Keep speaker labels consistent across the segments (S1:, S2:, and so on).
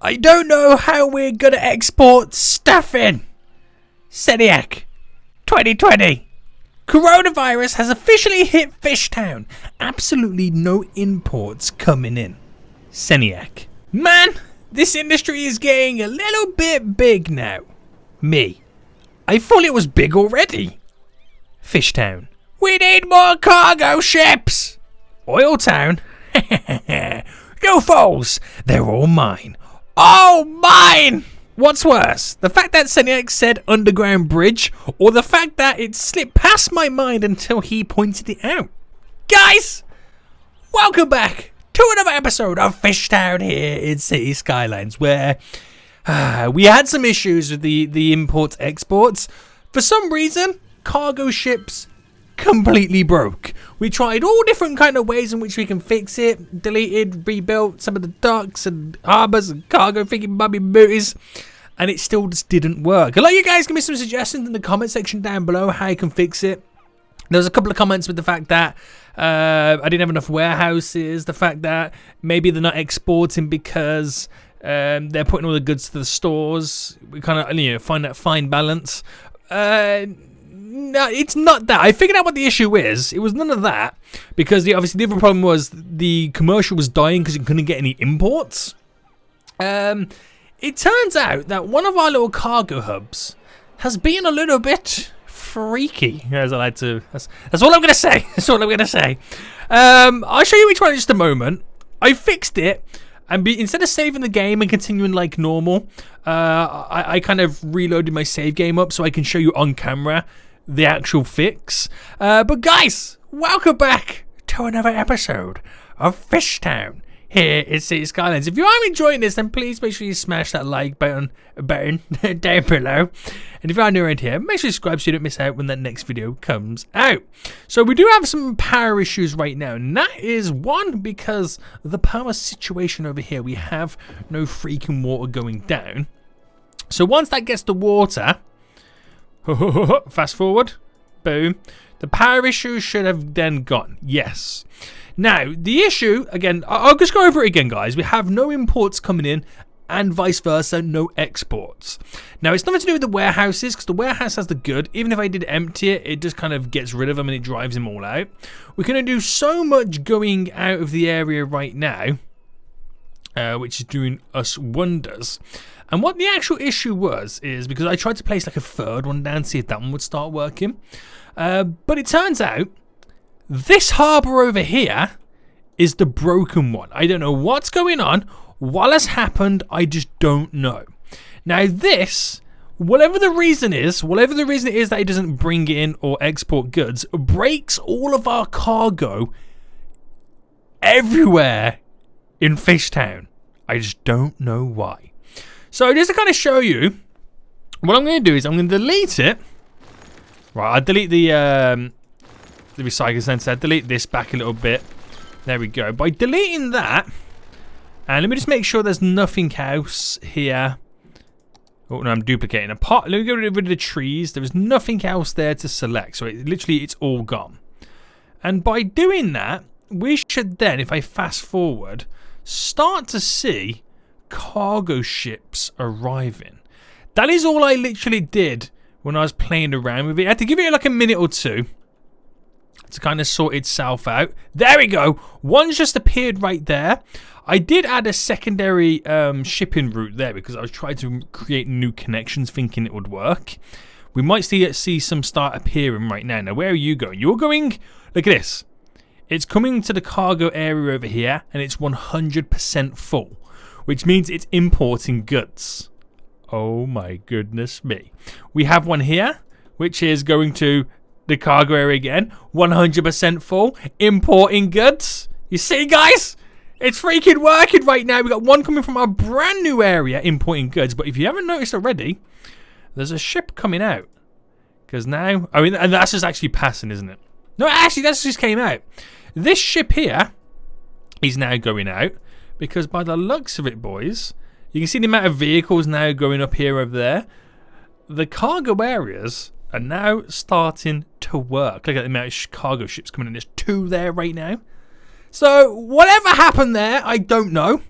S1: I don't know how we're gonna export stuff in. Seniac, 2020. Coronavirus has officially hit FishTown. Absolutely no imports coming in. Seniac. Man, this industry is getting a little bit big now. Me. I thought it was big already. FishTown. We need more cargo ships. Oil Town. You fools. They're all mine. All mine! What's worse, the fact that Seniac said underground bridge, or the fact that it slipped past my mind until he pointed it out? Guys, welcome back to another episode of FishTown here in City Skylines, where we had some issues with the imports-exports. For some reason, cargo ships completely broke. We tried all different kind of ways in which we can fix it, deleted, rebuilt some of the docks and harbours and cargo thinking bubby booties, and it still just didn't work. A lot of you guys give me some suggestions in the comment section down below how you can fix it. There was a couple of comments with the fact that I didn't have enough warehouses, the fact that maybe they're not exporting because they're putting all the goods to the stores. We kind of find that fine balance. No, it's not that. I figured out what the issue is. It was none of that, because obviously the other problem was the commercial was dying because it couldn't get any imports. It turns out that one of our little cargo hubs has been a little bit freaky, as I like to. That's all I'm gonna say. That's all I'm gonna say. I'll show you which one in just a moment. I fixed it. And instead of saving the game and continuing like normal, I kind of reloaded my save game up so I can show you on camera the actual fix. But guys, welcome back to another episode of FishTown here in City Skylines. If you are enjoying this, then please make sure you smash that like button down below. And if you are new around here, make sure you subscribe so you don't miss out when that next video comes out. So we do have some power issues right now, and that is one because the power situation over here, we have no freaking water going down. So once that gets the water, fast forward, boom, the power issue should have then gone. Yes. Now, the issue, again, I'll just go over it again, guys. We have no imports coming in and vice versa, no exports. Now, it's nothing to do with the warehouses because the warehouse has the good. Even if I did empty it, it just kind of gets rid of them and it drives them all out. We're going to do so much going out of the area right now, which is doing us wonders. And what the actual issue is because I tried to place like a third one down, see if that one would start working. But it turns out this harbour over here is the broken one. I don't know what's going on. What has happened, I just don't know. Now this, whatever the reason it is that it doesn't bring in or export goods, breaks all of our cargo everywhere in FishTown. I just don't know why. So just to kind of show you, what I'm going to do is I'm going to delete it. Right, I'll delete the recycle sensor. Delete this back a little bit. There we go. By deleting that, and let me just make sure there's nothing else here. Oh no, I'm duplicating a pot. Let me get rid of the trees. There is nothing else there to select. So it's all gone. And by doing that, we should then, if I fast forward, start to see cargo ships arriving. That is all I literally did when I was playing around with it. I had to give it like a minute or two to kind of sort itself out. There we go. One's just appeared right there. I did add a secondary shipping route there because I was trying to create new connections thinking it would work. We might see some start appearing right now. Now, where are you going? You're going, look at this. It's coming to the cargo area over here and it's 100% full, which means it's importing goods. Oh my goodness me. We have one here, which is going to the cargo area again, 100% full, importing goods. You see, guys? It's freaking working right now. We got one coming from our brand new area, importing goods. But if you haven't noticed already, there's a ship coming out. Because now, I mean, and that's just actually passing, isn't it? No, actually, that just came out. This ship here is now going out. Because by the looks of it, boys, you can see the amount of vehicles now going up here over there. The cargo areas are now starting to work. Look at the amount of cargo ships coming in. There's 2 there right now. So whatever happened there, I don't know.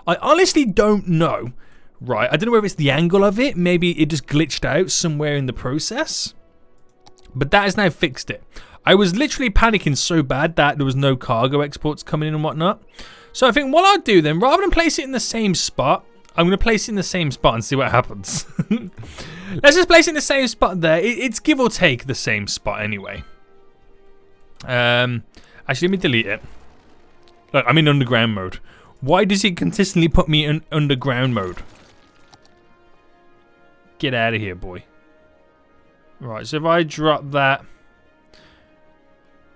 S1: I honestly don't know. Right, I don't know whether it's the angle of it. Maybe it just glitched out somewhere in the process. But that has now fixed it. I was literally panicking so bad that there was no cargo exports coming in and whatnot. So I think what I'll do then, rather than place it in the same spot, I'm going to place it in the same spot and see what happens. Let's just place it in the same spot there. It's give or take the same spot anyway. Actually, let me delete it. Look, I'm in underground mode. Why does it consistently put me in underground mode? Get out of here, boy. Right, so if I drop that...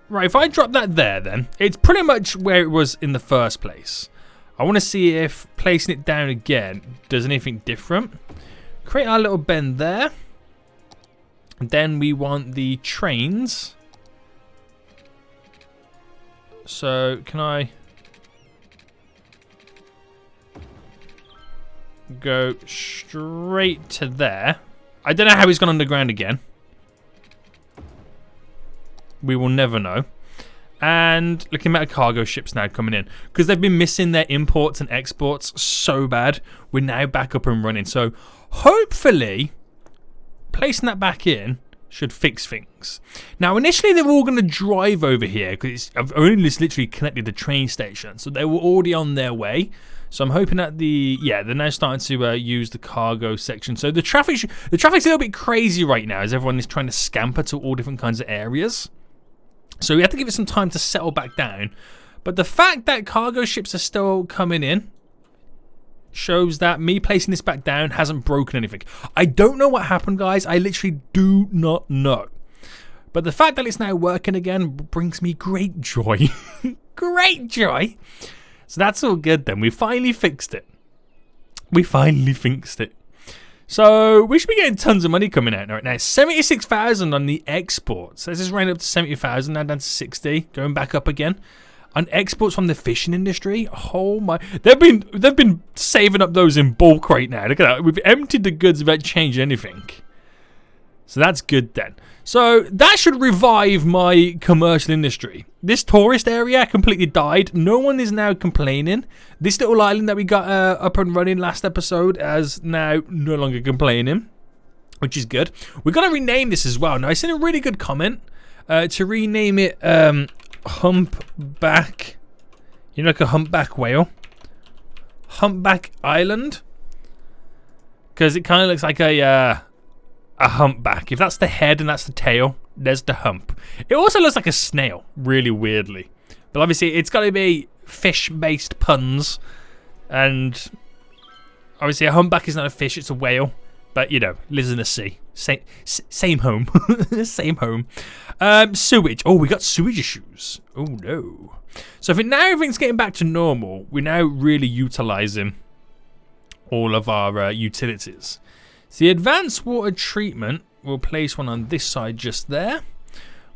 S1: Right, if I drop that there, then it's pretty much where it was in the first place. I want to see if placing it down again does anything different. Create our little bend there. And then we want the trains. So, can I go straight to there? I don't know how he's gone underground again. We will never know. And looking at cargo ships now coming in. Because they've been missing their imports and exports so bad. We're now back up and running. So hopefully placing that back in should fix things. Now initially they were all going to drive over here. Because I've only just literally connected the train station. So they were already on their way. So I'm hoping that they're now starting to use the cargo section. So the traffic's a little bit crazy right now as everyone is trying to scamper to all different kinds of areas. So we have to give it some time to settle back down. But the fact that cargo ships are still coming in shows that me placing this back down hasn't broken anything. I don't know what happened, guys. I literally do not know. But the fact that it's now working again brings me great joy. Great joy. So that's all good then. We finally fixed it. So we should be getting tons of money coming out right now. 76,000 on the exports. Let's just round up to 70,000, now down to 60. Going back up again. On exports from the fishing industry. Oh my! They've been saving up those in bulk right now. Look at that. We've emptied the goods without changing anything. So that's good then. So that should revive my commercial industry. This tourist area completely died. No one is now complaining. This little island that we got up and running last episode is now no longer complaining, which is good. We're going to rename this as well. Now, I sent a really good comment to rename it Humpback. You know, like a humpback whale. Humpback Island. Because it kind of looks like a humpback. If that's the head and that's the tail, there's the hump. It also looks like a snail, really weirdly. But obviously, it's got to be fish-based puns. And obviously, a humpback is not a fish, it's a whale. But, you know, lives in the sea. Same home. Same home. Sewage. Oh, we got sewage issues. Oh, no. So, I think now everything's getting back to normal. We're now really utilizing all of our utilities. So the advanced water treatment, we'll place one on this side just there.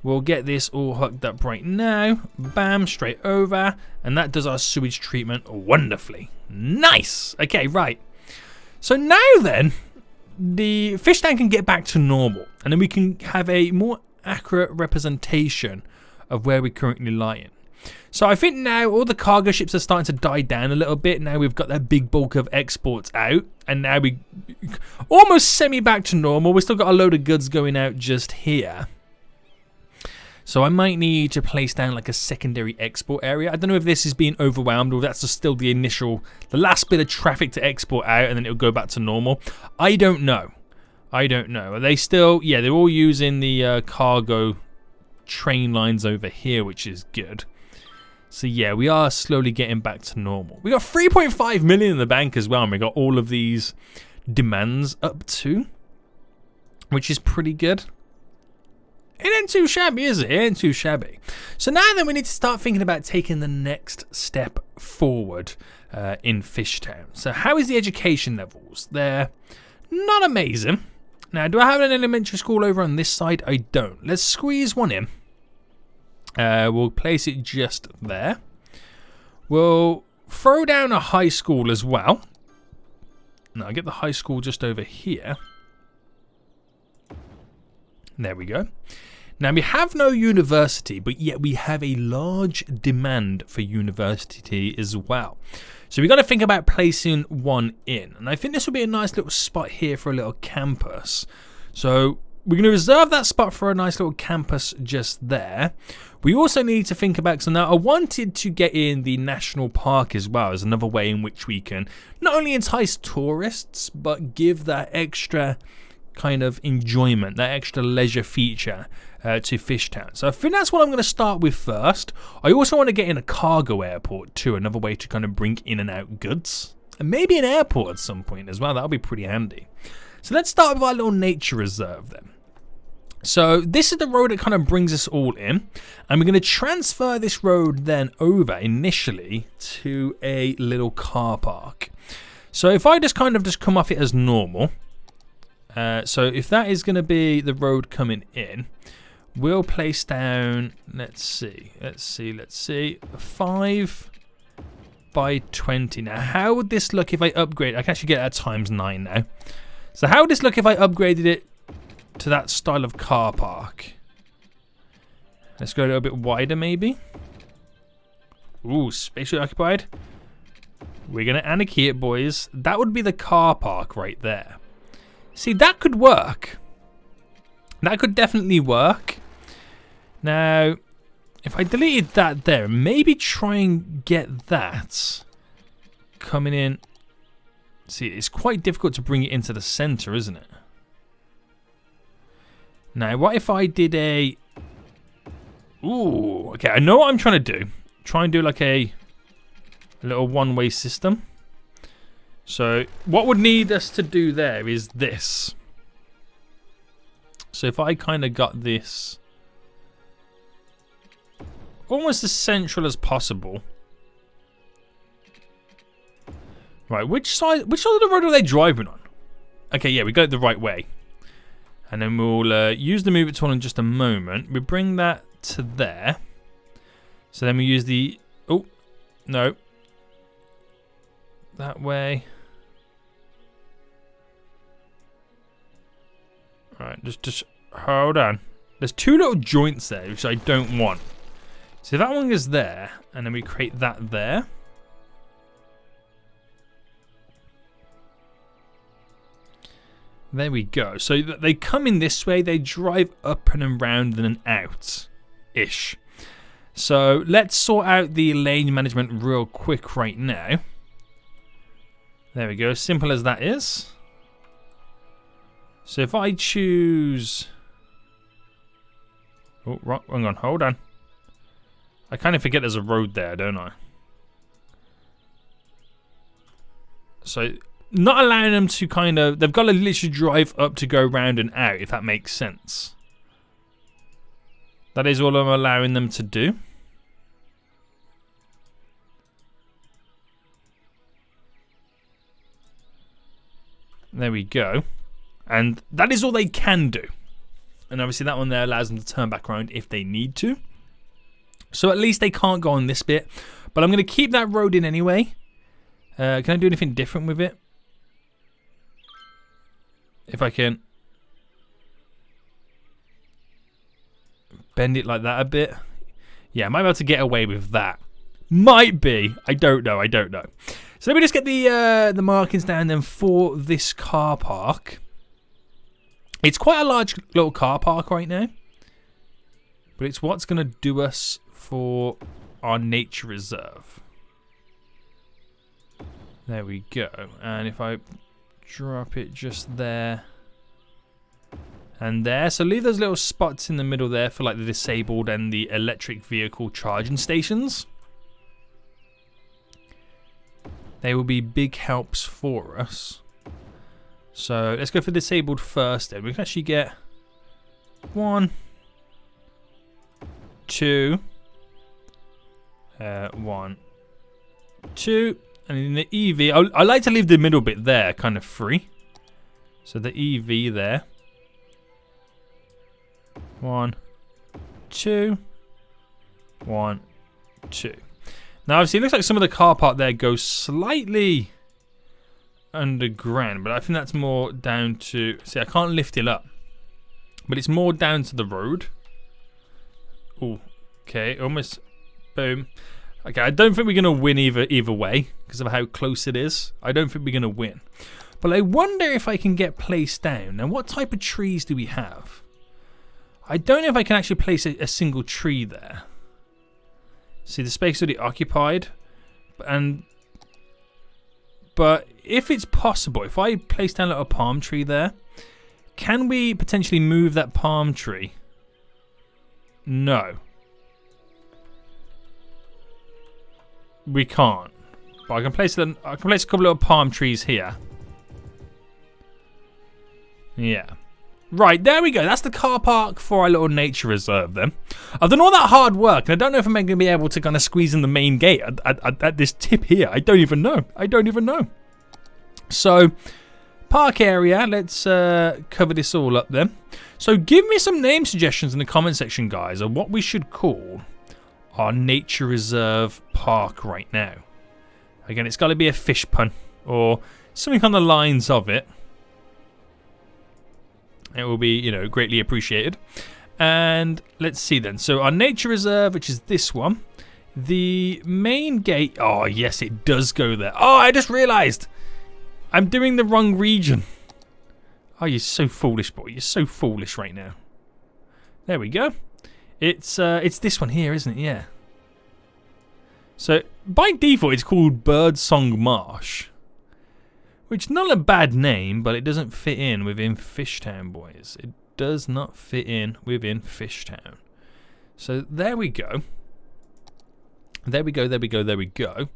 S1: We'll get this all hooked up right now. Bam, straight over. And that does our sewage treatment wonderfully. Nice. Okay, right. So now then, the fish tank can get back to normal. And then we can have a more accurate representation of where we're currently lying. So I think now all the cargo ships are starting to die down a little bit. Now we've got that big bulk of exports out. And now we almost semi back to normal. We've still got a load of goods going out just here. So I might need to place down like a secondary export area. I don't know if this is being overwhelmed or that's just still the last bit of traffic to export out and then it'll go back to normal. I don't know. Are they still... Yeah, they're all using the cargo train lines over here, which is good. So yeah, we are slowly getting back to normal. We got 3.5 million in the bank as well, and we got all of these demands up to, which is pretty good. It ain't too shabby, is it? It ain't too shabby. So now then we need to start thinking about taking the next step forward in FishTown. So how is the education levels? They're not amazing. Now, do I have an elementary school over on this side? I don't. Let's squeeze one in. We'll place it just there. We'll throw down a high school as well. Now, I'll get the high school just over here. There we go. Now, we have no university, but yet we have a large demand for university as well. So we've got to think about placing one in. And I think this would be a nice little spot here for a little campus. So we're going to reserve that spot for a nice little campus just there. We also need to think about, so now I wanted to get in the national park as well as another way in which we can not only entice tourists, but give that extra kind of enjoyment, that extra leisure feature to FishTown. So I think that's what I'm going to start with first. I also want to get in a cargo airport too, another way to kind of bring in and out goods. And maybe an airport at some point as well, that'll be pretty handy. So let's start with our little nature reserve then. So this is the road that kind of brings us all in. And we're going to transfer this road then over initially to a little car park. So if I just kind of come off it as normal. So if that is going to be the road coming in, we'll place down, let's see, 5 by 20. Now, how would this look if I upgrade? I can actually get that times 9 now. So how would this look if I upgraded it to that style of car park? Let's go a little bit wider maybe. Ooh, spatially occupied. We're going to anarchy it, boys. That would be the car park right there. See, that could work. That could definitely work. Now, if I deleted that there, maybe try and get that coming in. See, it's quite difficult to bring it into the center, isn't it? Now, what if I did a... Ooh, okay, I know what I'm trying to do. Try and do like a little one-way system. So, what would need us to do there is this. So, if I kind of got this almost as central as possible. Right, which side of the road are they driving on? Okay, yeah, we got it the right way. And then we'll use the move it tool in just a moment. We bring that to there. So then we use the... Oh, no. That way. Alright, just hold on. There's 2 little joints there, which I don't want. So that one is there, and then we create that there. There we go. So they come in this way, they drive up and around and out-ish. So let's sort out the lane management real quick right now. There we go, simple as that is. So if I choose... Oh, hang on, hold on. I kind of forget there's a road there, don't I? So, not allowing them to kind of... They've got to literally drive up to go round and out, if that makes sense. That is all I'm allowing them to do. There we go. And that is all they can do. And obviously that one there allows them to turn back around if they need to. So at least they can't go on this bit. But I'm going to keep that road in anyway. Can I do anything different with it? If I can bend it like that a bit. Yeah, I might be able to get away with that. Might be. I don't know. So let me just get the markings down then for this car park. It's quite a large little car park right now. But it's what's going to do us for our nature reserve. There we go. And if I drop it just there and there. So leave those little spots in the middle there for like the disabled and the electric vehicle charging stations. They will be big helps for us. So let's go for disabled first then. We can actually get 1, 2, 1, 2, and in the EV, I like to leave the middle bit there kind of free. So the EV there. 1, 2, 1, 2. Now obviously it looks like some of the car park there goes slightly underground, but I think that's more down to, see, I can't lift it up, but it's more down to the road. Oh, okay, almost. Boom. Okay, I don't think we're gonna win either way because of how close it is. I don't think we're gonna win. But I wonder if I can get placed down. Now, what type of trees do we have? I don't know if I can actually place a single tree there. See, the space already occupied, but if it's possible, if I place down a little palm tree there, can we potentially move that palm tree? No. We can't. But I can place a couple of palm trees here. Yeah. Right, there we go. That's the car park for our little nature reserve then. I've done all that hard work, and I don't know if I'm going to be able to kind of squeeze in the main gate at this tip here. I don't even know. So, park area. Let's cover this all up then. So, give me some name suggestions in the comment section, guys, of what we should call our nature reserve park right now. Again, it's got to be a fish pun or something on the lines of it. It will be, you know, greatly appreciated. And let's see then. So our nature reserve, which is this one, the main gate. Oh yes, it does go there. Oh, I just realised I'm doing the wrong region. Oh, you're so foolish, boy. You're so foolish right now. There we go. It's this one here, isn't it? Yeah. So by default, it's called Birdsong Marsh, which is not a bad name, but it doesn't fit in within FishTown, boys. It does not fit in within FishTown. So there we go. There we go.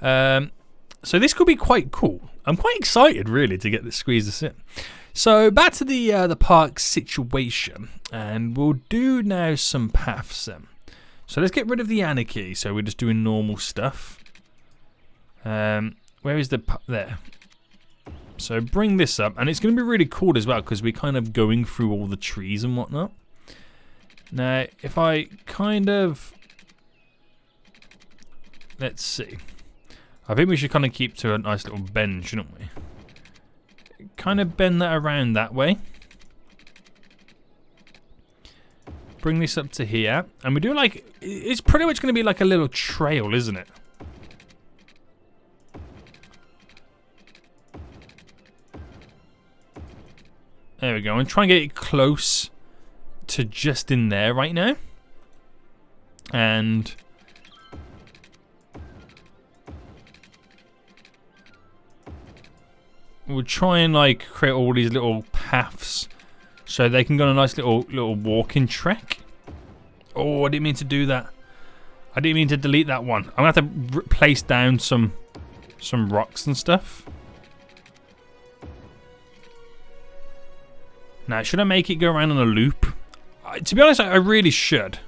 S1: So this could be quite cool. I'm quite excited, really, to get this squeeze this in. So back to the park situation, and we'll do now some paths then. So let's get rid of the anarchy. So we're just doing normal stuff. Where is there? So bring this up, and it's going to be really cool as well because we're kind of going through all the trees and whatnot. Now, if I kind of, let's see. I think we should kind of keep to a nice little bend, shouldn't we? Kind of bend that around that way. Bring this up to here, and we do like, it's pretty much going to be like a little trail, isn't it? There we go. I'm trying to get it close to just in there right now. And we'll try and like create all these little paths so they can go on a nice little walking trek. Oh, I didn't mean to do that. I didn't mean to delete that one. I'm gonna have to place down some rocks and stuff. Now, should I make it go around on a loop? To be honest, I really should.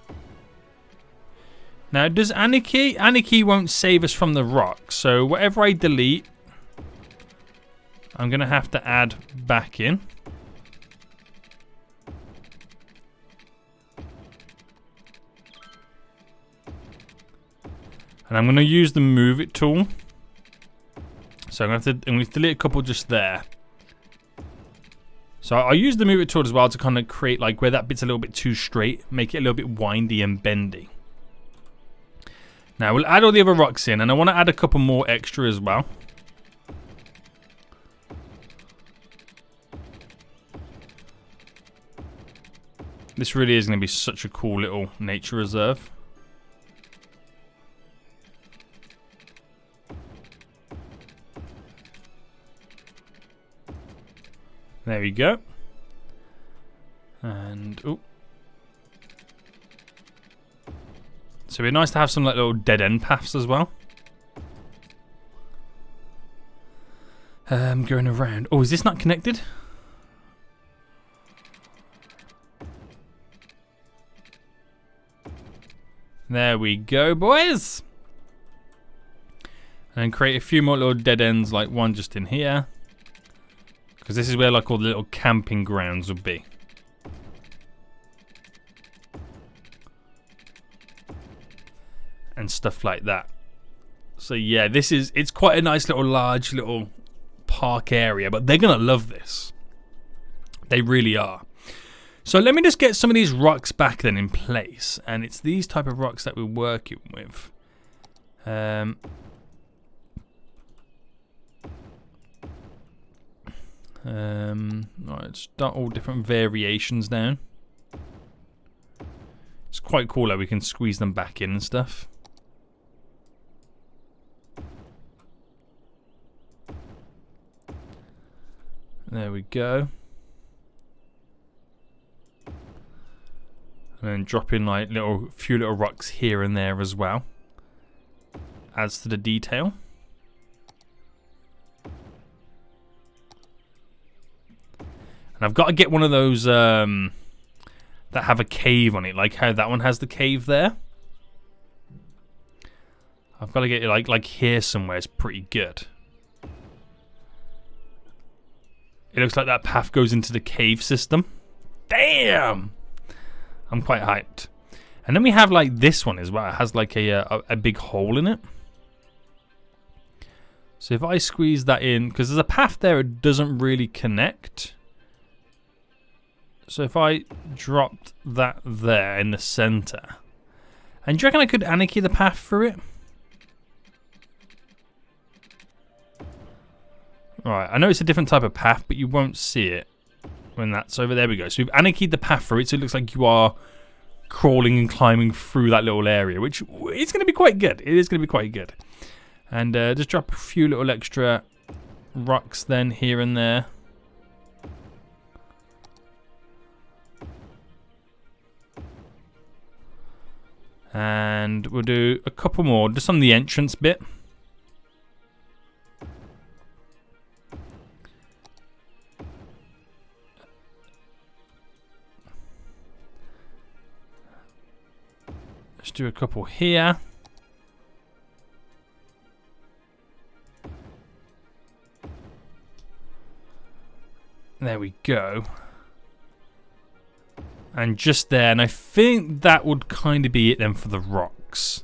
S1: Now, does anarchy? Anarchy won't save us from the rocks. So whatever I delete, I'm going to have to add back in. And I'm going to use the move it tool. So I'm going to delete a couple just there. So I'll use the move it tool as well to kind of create like where that bit's a little bit too straight, make it a little bit windy and bendy. Now we'll add all the other rocks in, and I want to add a couple more extra as well. This really is going to be such a cool little nature reserve. There we go. And oh, so it'd be nice to have some like little dead end paths as well. Going around. Oh, is this not connected? There we go, boys. And create a few more little dead ends, like one just in here. Because this is where like all the little camping grounds would be. And stuff like that. So yeah, it's quite a nice little large little park area, but they're gonna love this. They really are. So let me just get some of these rocks back then in place, and it's these type of rocks that we're working with. Right, let's start all different variations down. It's quite cool that we can squeeze them back in and stuff. There we go. And then drop in like few little rocks here and there as well. Adds to the detail. And I've got to get one of those that have a cave on it, like how that one has the cave there. I've got to get it like here somewhere. It's pretty good. It looks like that path goes into the cave system. Damn! I'm quite hyped. And then we have like this one as well. It has like a big hole in it. So if I squeeze that in, because there's a path there, it doesn't really connect. So if I dropped that there in the center, and do you reckon I could anarchy the path through it? Alright, I know it's a different type of path, but you won't see it when that's over. There we go. So we've anarchied the path through it, so it looks like you are crawling and climbing through that little area, which is going to be quite good. It is going to be quite good. And just drop a few little extra rocks then here and there. And we'll do a couple more just on the entrance bit. Let's do a couple here. There we go. And just there, and I think that would kind of be it then for the rocks.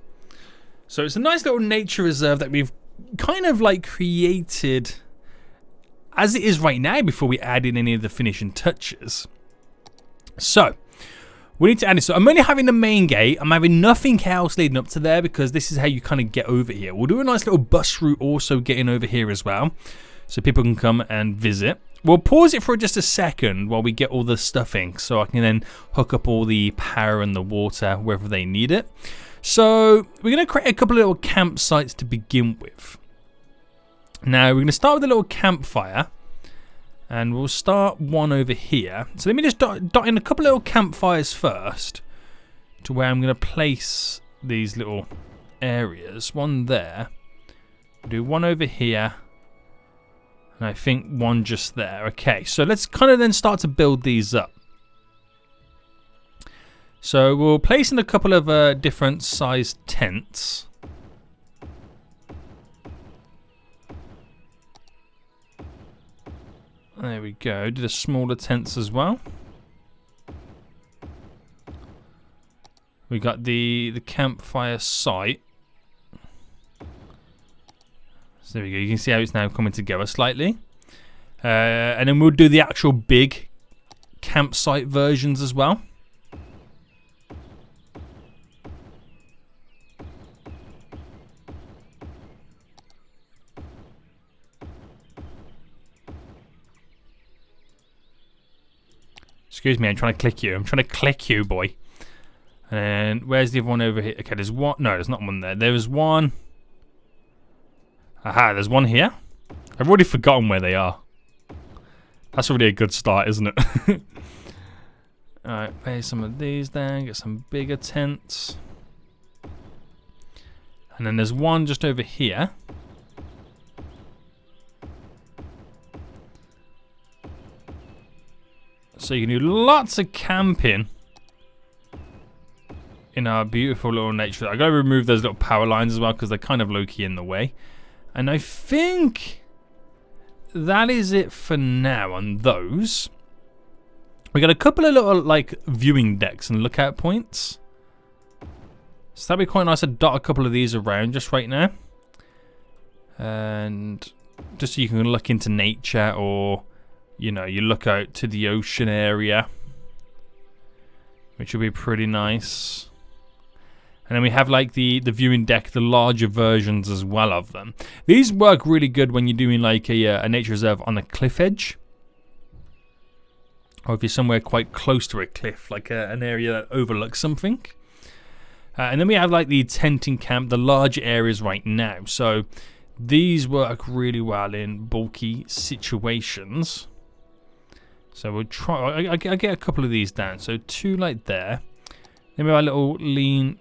S1: So it's a nice little nature reserve that we've kind of like created as it is right now before we add in any of the finishing touches. So we need to add it. So I'm only having the main gate. I'm having nothing else leading up to there because this is how you kind of get over here. We'll do a nice little bus route also getting over here as well, so people can come and visit. We'll pause it for just a second while we get all the stuff in, so I can then hook up all the power and the water wherever they need it. So we're going to create a couple of little campsites to begin with. Now we're going to start with a little campfire, and we'll start one over here. So let me just dot in a couple of little campfires first to where I'm going to place these little areas. One there. We'll do one over here. And I think one just there. Okay, so let's kind of then start to build these up. So we'll place in a couple of different sized tents. There we go. Do the smaller tents as well. We got the campfire site. So there we go. You can see how it's now coming together slightly. And then we'll do the actual big campsite versions as well. Excuse me, I'm trying to click you. I'm trying to click you, boy. And where's the other one over here? Okay, there's one. No, there's not one there. There's one. Aha, there's one here. I've already forgotten where they are. That's already a good start, isn't it? Alright, place some of these down, get some bigger tents. And then there's one just over here. So you can do lots of camping in our beautiful little nature. I gotta remove those little power lines as well because they're kind of low-key in the way. And I think that is it for now on those. We got a couple of little like viewing decks and lookout points. So that'd be quite nice to dot a couple of these around just right now. And just so you can look into nature, or you know, you look out to the ocean area. which will be pretty nice. And then we have like the viewing deck, the larger versions as well of them. These work really good when you're doing like a nature reserve on a cliff edge. Or if you're somewhere quite close to a cliff, like an area that overlooks something. And then we have like the tenting camp, the larger areas right now. So these work really well in bulky situations. So we'll try, I get a couple of these down. So 2 like there. Then we have a little lean,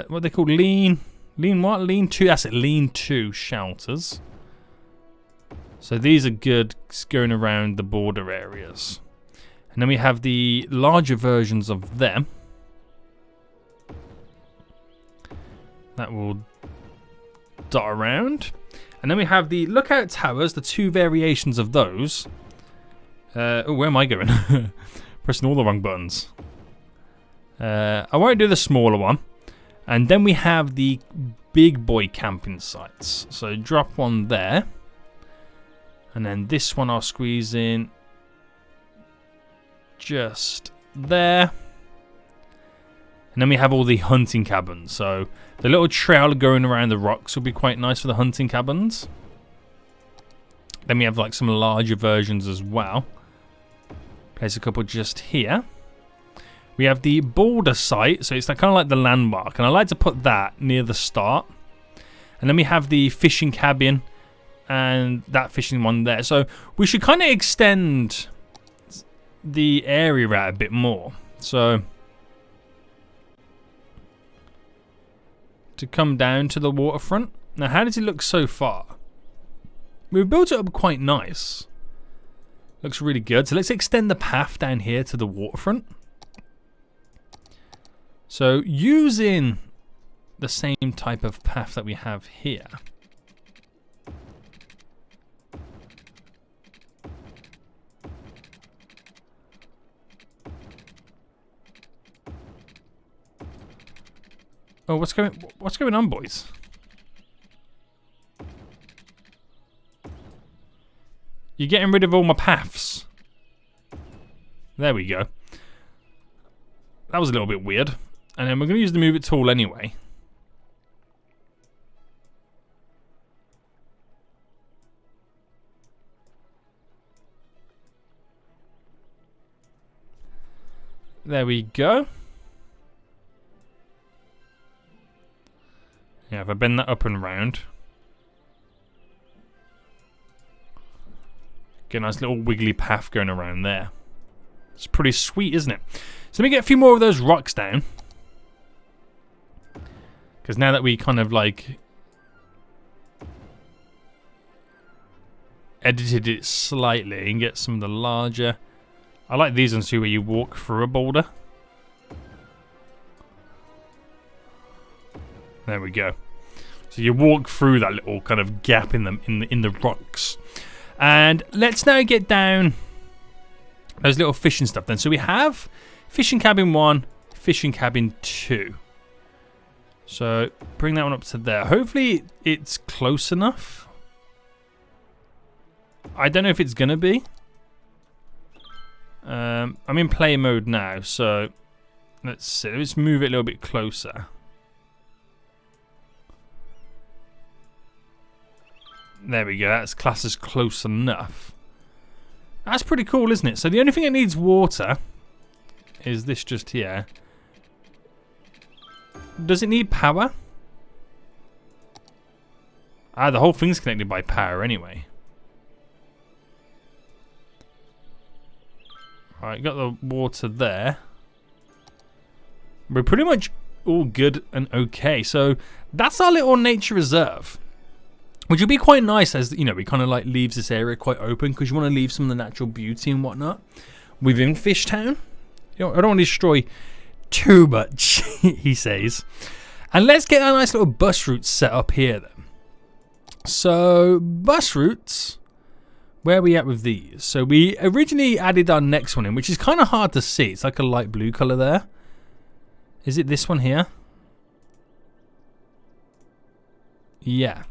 S1: what they call lean what? Lean 2, that's it, lean 2 shelters. So these are good going around the border areas. And then we have the larger versions of them. That will dot around. And then we have the lookout towers, the 2 variations of those. Oh, where am I going? Pressing all the wrong buttons. I won't do the smaller one. And then we have the big boy camping sites. So drop one there. And then this one I'll squeeze in just there. And then we have all the hunting cabins. So the little trail going around the rocks will be quite nice for the hunting cabins. Then we have like some larger versions as well. Place a couple just here. We have the border site. So it's like, kind of like the landmark. And I like to put that near the start. And then we have the fishing cabin. And that fishing one there. So we should kind of extend the area out a bit more. So to come down to the waterfront. Now how does it look so far? We've built it up quite nice. Looks really good. So let's extend the path down here to the waterfront. So using the same type of path that we have here. Oh, what's going on, boys? You're getting rid of all my paths. There we go. That was a little bit weird. And then we're going to use the move it tool anyway. There we go. Yeah, if I bend that up and round. Get a nice little wiggly path going around there. It's pretty sweet, isn't it? So let me get a few more of those rocks down. Because now that we kind of like edited it slightly and get some of the larger. I like these ones too, where you walk through a boulder. There we go. So you walk through that little kind of gap in the rocks. And let's now get down those little fishing stuff then. So we have fishing cabin 1, fishing cabin 2. So bring that one up to there. Hopefully it's close enough. I don't know if it's gonna be. I'm in play mode now, so let's see. Let's move it a little bit closer. There we go. That's classed as close enough. That's pretty cool, isn't it? So the only thing that needs water is this just here. Does it need power? Ah, the whole thing's connected by power anyway. Alright, got the water there. We're pretty much all good and okay. So that's our little nature reserve. Which would be quite nice, as you know, we kind of like leaves this area quite open because you want to leave some of the natural beauty and whatnot within FishTown. You know, I don't want to destroy too much, he says. And let's get a nice little bus route set up here then. So bus routes, where are we at with these? So we originally added our next one in, which is kind of hard to see. It's like a light blue color there. Is it this one here? Yeah.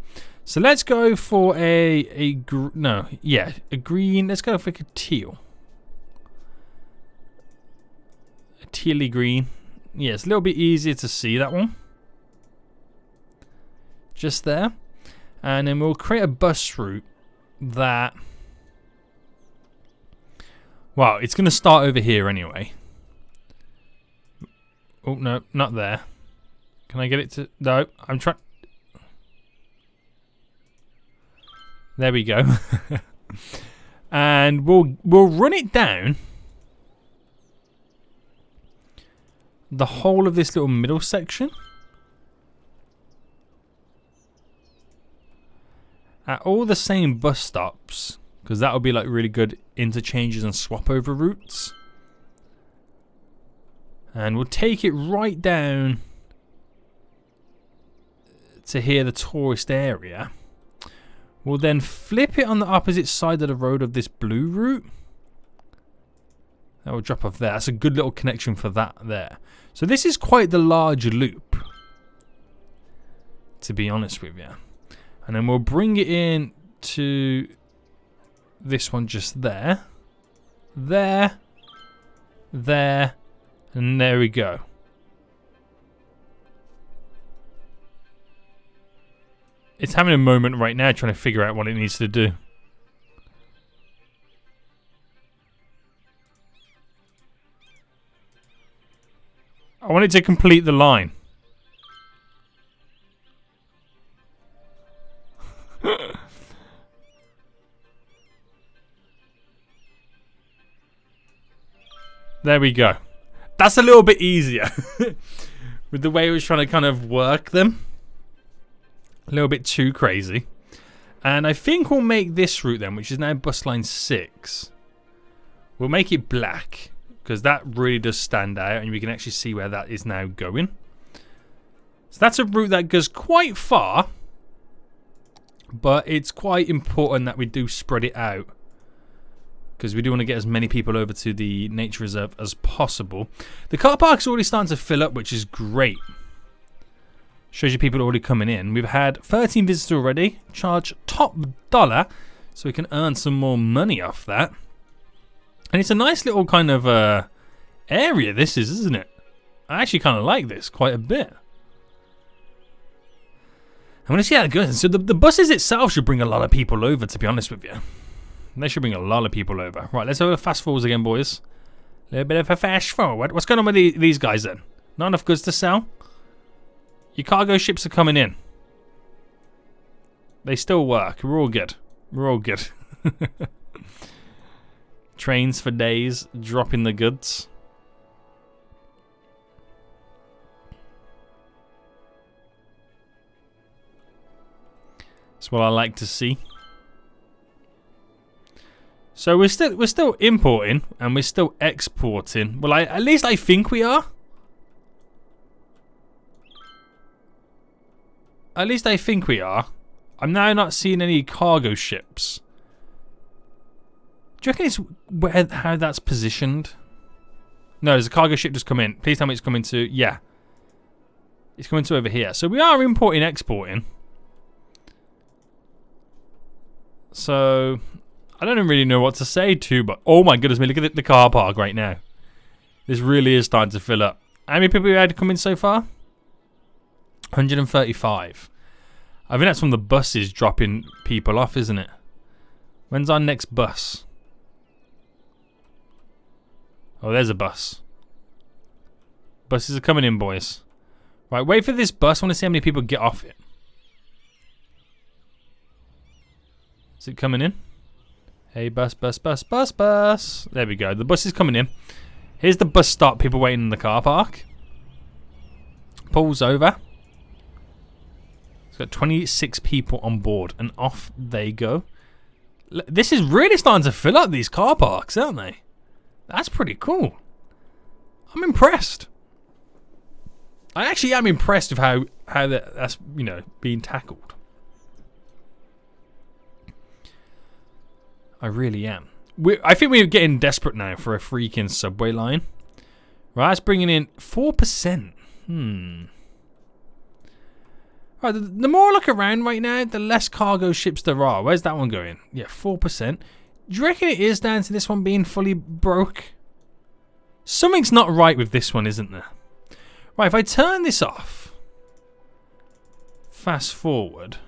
S1: So let's go for a green. Let's go for like a teal. A tealy green. Yeah, it's a little bit easier to see that one. Just there. And then we'll create a bus route that... Well, it's going to start over here anyway. Oh, no, not there. Can I get it to... No, I'm trying... There we go. And we'll run it down the whole of this little middle section at all the same bus stops, because that would be like really good interchanges and swap over routes. And we'll take it right down to here, the tourist area. We'll then flip it on the opposite side of the road of this blue route. That will drop off there. That's a good little connection for that there. So this is quite the large loop, to be honest with you. And then we'll bring it in to this one just there. There. There. And there we go. It's having a moment right now trying to figure out what it needs to do. I want it to complete the line. There we go. That's a little bit easier. With the way it was trying to kind of work them. A little bit too crazy. And I think we'll make this route then, which is now bus line 6. We'll make it black, because that really does stand out and we can actually see where that is now going. So that's a route that goes quite far, but it's quite important that we do spread it out, because we do want to get as many people over to the nature reserve as possible. The car park's already starting to fill up, which is great. Shows you people already coming in. We've had 13 visitors already. Charge top dollar, so we can earn some more money off that. And it's a nice little kind of area this is, isn't it? I actually kind of like this quite a bit. I want to see how it goes. So the buses itself should bring a lot of people over, to be honest with you. They should bring a lot of people over. Right, let's have a fast forwards again, boys. A little bit of a fast forward. What's going on with these guys then? Not enough goods to sell? Your cargo ships are coming in. They still work. We're all good. We're all good. Trains for days, dropping the goods. That's what I like to see. So we're still importing and we're still exporting. Well, at least I think we are. At least I think we are. I'm now not seeing any cargo ships. Do you reckon it's how that's positioned? No, there's a cargo ship just come in. Please tell me it's coming to... Yeah. It's coming to over here. So we are importing, exporting. So... I don't really know what to say to, but... Oh my goodness me, look at the car park right now. This really is starting to fill up. How many people we had come in so far? 135. I think that's from the buses dropping people off, isn't it? When's our next bus? Oh, there's a bus. Buses are coming in, boys. Right, wait for this bus. I want to see how many people get off it. Is it coming in? Hey, bus, bus, bus, bus, bus. There we go. The bus is coming in. Here's the bus stop. People waiting in the car park. Pulls over. It's got 26 people on board, and off they go. This is really starting to fill up these car parks, aren't they? That's pretty cool. I'm impressed. I actually am impressed with how that's, you know, being tackled. I really am. I think we're getting desperate now for a freaking subway line. Right, that's bringing in 4%. Right, the more I look around right now, the less cargo ships there are. Where's that one going? Yeah, 4%. Do you reckon it is down to this one being fully broke? Something's not right with this one, isn't there? Right, if I turn this off, fast forward,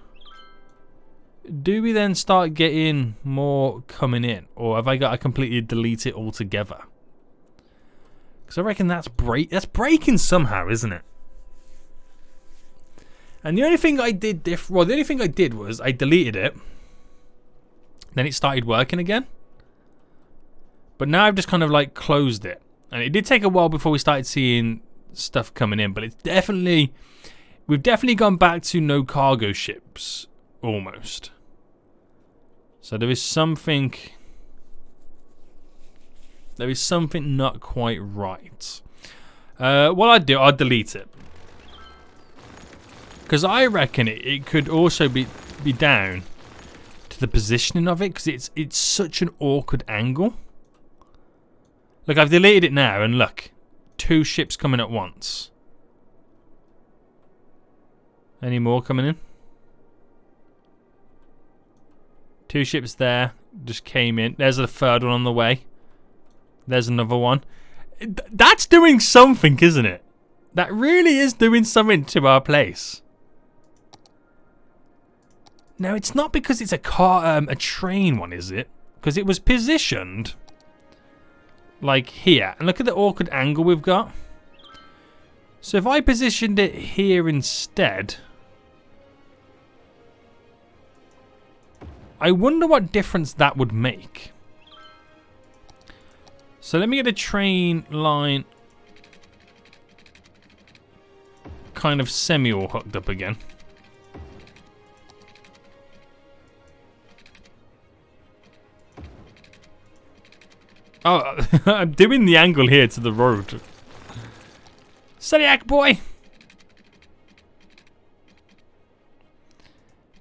S1: do we then start getting more coming in? Or have I got to completely delete it altogether? Because I reckon that's breaking somehow, isn't it? And the only thing I did the only thing I did was I deleted it. Then it started working again. But now I've just kind of like closed it. And it did take a while before we started seeing stuff coming in, but it's definitely, we've definitely gone back to no cargo ships almost. So there is something not quite right. What I'd do, I'd delete it, because I reckon it could also be down to the positioning of it, because it's such an awkward angle. Look, I've deleted it now, and look, 2 ships coming at once. Any more coming in? 2 ships there, just came in. There's a third one on the way. There's another one. That's doing something, isn't it? That really is doing something to our place. Now, it's not because it's a train one, is it? Because it was positioned like here. And look at the awkward angle we've got. So if I positioned it here instead, I wonder what difference that would make. So let me get a train line kind of semi-all hooked up again. Oh, I'm doing the angle here to the road. Sadiak boy!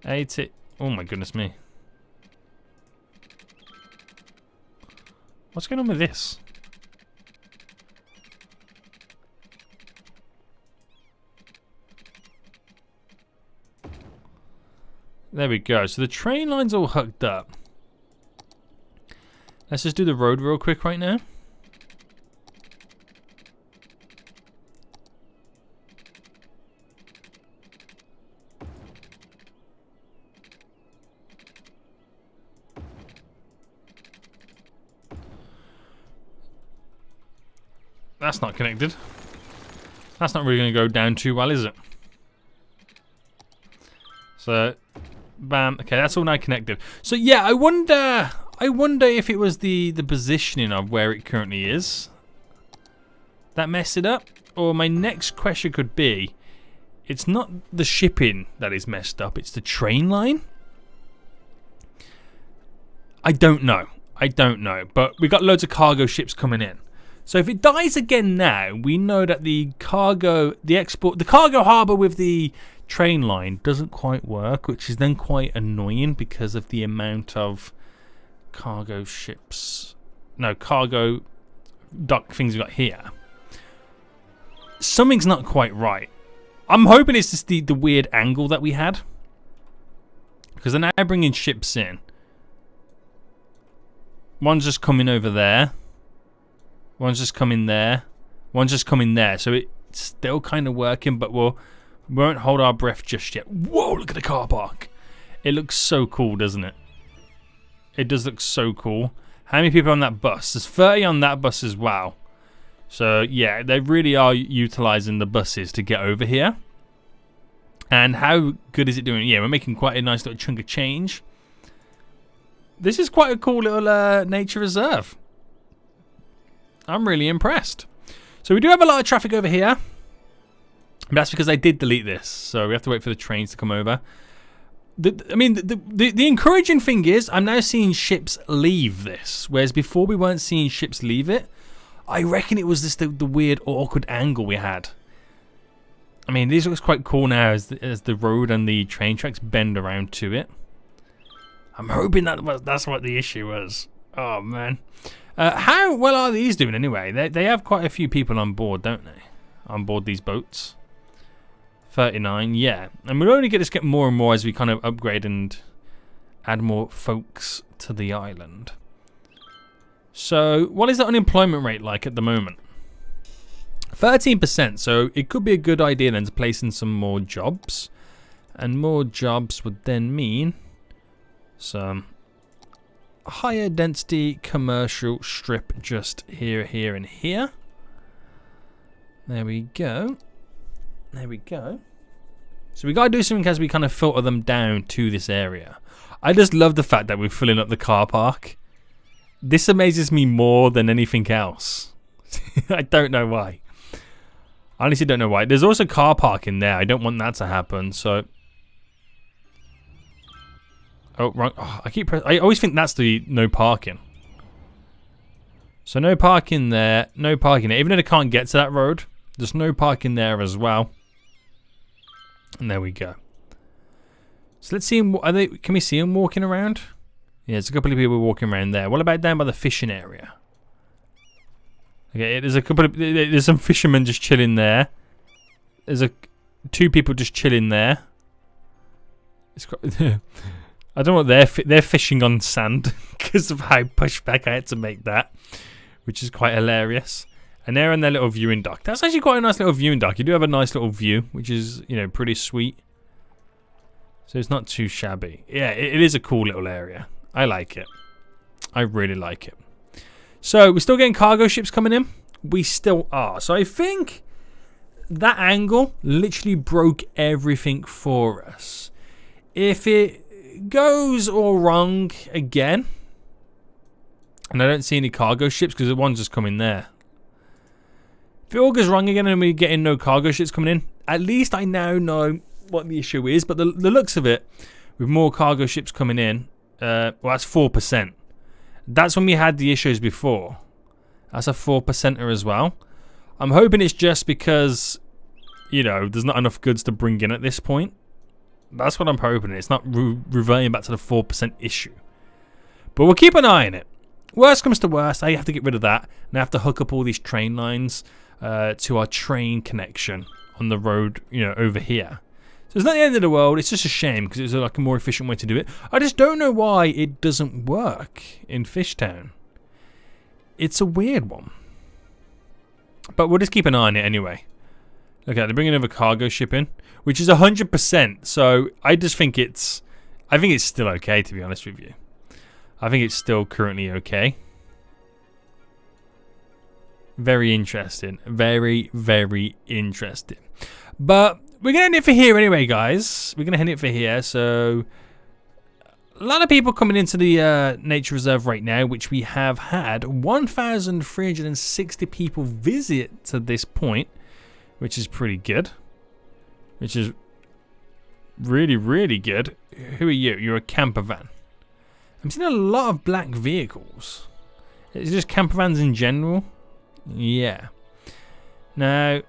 S1: Ate it. Oh my goodness me. What's going on with this? There we go. So the train line's all hooked up. Let's just do the road real quick right now. That's not connected. That's not really going to go down too well, is it? So, bam. Okay, that's all now connected. So yeah, I wonder if it was the positioning of where it currently is that messed it up, or my next question could be, it's not the shipping that is messed up, it's the train line. I don't know, but we got loads of cargo ships coming in. So if it dies again now, we know that the cargo harbour with the train line doesn't quite work, which is then quite annoying because of the amount of cargo dock things we got here. Something's not quite right. I'm hoping it's just the weird angle that we had, because they're now bringing ships in. One's just coming over there. One's just coming there. One's just coming there. So it's still kind of working, but we won't hold our breath just yet. Whoa, look at the car park. It looks so cool, doesn't it? It does look so cool. How many people on that bus? There's 30 on that bus as well. So, yeah, they really are utilising the buses to get over here. And how good is it doing? Yeah, we're making quite a nice little chunk of change. This is quite a cool little nature reserve. I'm really impressed. So we do have a lot of traffic over here. But that's because I did delete this. So we have to wait for the trains to come over. The encouraging thing is I'm now seeing ships leave this. Whereas before we weren't seeing ships leave it. I reckon it was just the weird awkward angle we had. I mean, this looks quite cool now as the road and the train tracks bend around to it. I'm hoping that's what the issue was. Oh, man. How well are these doing anyway? They have quite a few people on board, don't they? On board these boats. 39, yeah. And we'll only get more and more as we kind of upgrade and add more folks to the island. So, what is the unemployment rate like at the moment? 13%, so it could be a good idea then to place in some more jobs. And more jobs would then mean some higher density commercial strip just here, here, and here. There we go. There we go. So we gotta do something as we kind of filter them down to this area. I just love the fact that we're filling up the car park. This amazes me more than anything else. I don't know why. I honestly don't know why. There's also car park in there. I don't want that to happen, so... Oh, wrong. Oh, I always think that's the no parking. So no parking there, no parking there. Even though they can't get to that road, there's no parking there as well. And there we go. So let's see them. Can we see them walking around? Yeah, there's a couple of people walking around there. What about down by the fishing area? Okay, there's some fishermen just chilling there. There's two people just chilling there. It's quite, I don't know what they're fishing on sand because of how pushed back I had to make that, which is quite hilarious. And they're in their little viewing dock. That's actually quite a nice little viewing dock. You do have a nice little view, which is, you know, pretty sweet. So it's not too shabby. Yeah, it is a cool little area. I like it. I really like it. So we're still getting cargo ships coming in. We still are. So I think that angle literally broke everything for us. If it goes all wrong again, and I don't see any cargo ships because the one's just coming there. If it all goes wrong again and we're getting no cargo ships coming in, at least I now know what the issue is. But the looks of it, with more cargo ships coming in, well, that's 4%. That's when we had the issues before. That's a 4%er as well. I'm hoping it's just because, you know, there's not enough goods to bring in at this point. That's what I'm hoping. It's not reverting back to the 4% issue. But we'll keep an eye on it. Worst comes to worst, I have to get rid of that. And I have to hook up all these train lines to our train connection on the road, you know, over here. So it's not the end of the world. It's just a shame because it's like a more efficient way to do it. I just don't know why it doesn't work in FishTown. It's a weird one. But we'll just keep an eye on it anyway. Okay, they're bringing another cargo ship in, which is 100%. So I just think I think it's still okay, to be honest with you. I think it's still currently okay. Very interesting. Very, very interesting. But we're going to end it for here anyway, guys. We're going to end it for here. So a lot of people coming into the nature reserve right now, which we have had 1,360 people visit to this point, which is pretty good. Which is really, really good. Who are you? You're a camper van. I'm seeing a lot of black vehicles. Is it just camper vans in general? Yeah. Now,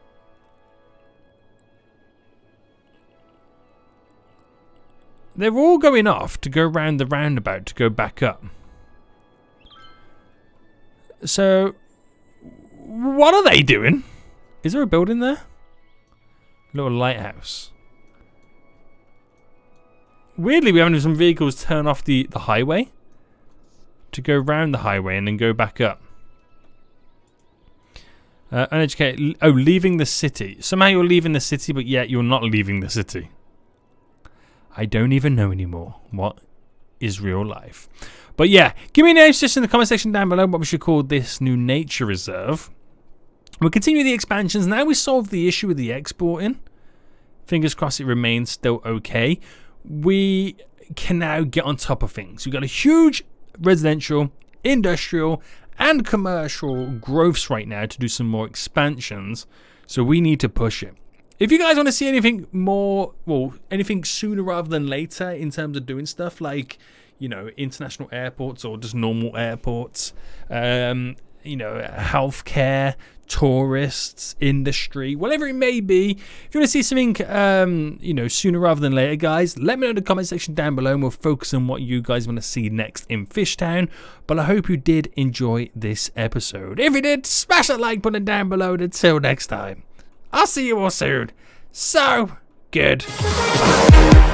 S1: they're all going off to go round the roundabout to go back up. So, what are they doing? Is there a building there? A little lighthouse. Weirdly, we're having some vehicles turn off the highway to go round the highway and then go back up. Uneducated. Oh, leaving the city. Somehow you're leaving the city, but yet you're not leaving the city. I don't even know anymore what is real life. But yeah, give me a suggestion in the comment section down below what we should call this new nature reserve. We'll continue the expansions. Now we solved the issue with the exporting. Fingers crossed it remains still okay. We can now get on top of things. We've got a huge residential, industrial, and commercial growths right now to do some more expansions. So we need to push it. If you guys want to see anything more, well, anything sooner rather than later in terms of doing stuff like, you know, international airports or just normal airports, you know, healthcare, tourists, industry, whatever it may be. If you want to see something, you know, sooner rather than later, guys, let me know in the comment section down below and we'll focus on what you guys want to see next in FishTown. But I hope you did enjoy this episode. If you did, smash that like button down below and until next time, I'll see you all soon. So, good. Bye.